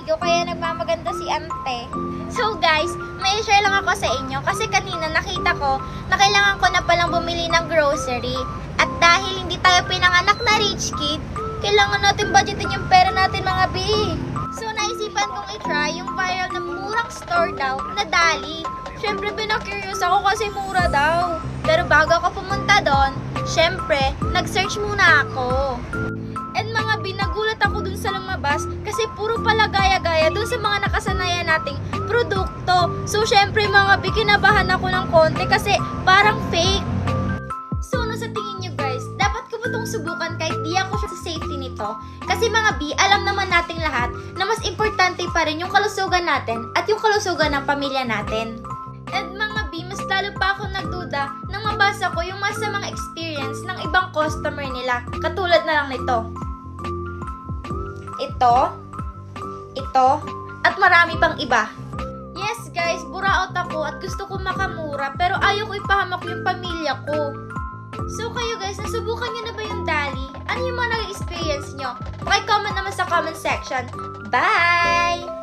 video kaya nagmamaganda si ante. So guys, may share lang ako sa inyo kasi kanina nakita ko na kailangan ko na palang bumili ng grocery. At dahil hindi tayo pinanganak na rich kid, kailangan natin budgetin yung pera natin mga B. So naisipan kong i-try yung viral na murang store daw na Dali. Syempre pinaka-curious ako kasi mura daw. Pero bago ako pumunta doon, syempre nag-search muna ako. And mga B, nagulat ako dun sa lumabas kasi puro pala gaya-gaya dun sa mga nakasanayan nating produkto. So syempre mga B, kinabahan ako ng konti kasi parang fake. So ano sa tingin nyo guys? Dapat ko ba itong subukan kahit di ako sa safety nito? Kasi mga B, alam naman nating lahat na mas importante pa rin yung kalusugan natin at yung kalusugan ng pamilya natin. And mga B, mas lalo pa ako nagduda nang mabasa ko yung masamang experience ng ibang customer nila. Katulad na lang nito. Ito, at marami pang iba. Yes guys, buraot ako at gusto ko makamura pero ayaw ko ipahamak yung pamilya ko. So kayo guys, nasubukan nyo na ba yung Dali? Ano yung mga nag-experience nyo? Paki-comment naman sa comment section. Bye!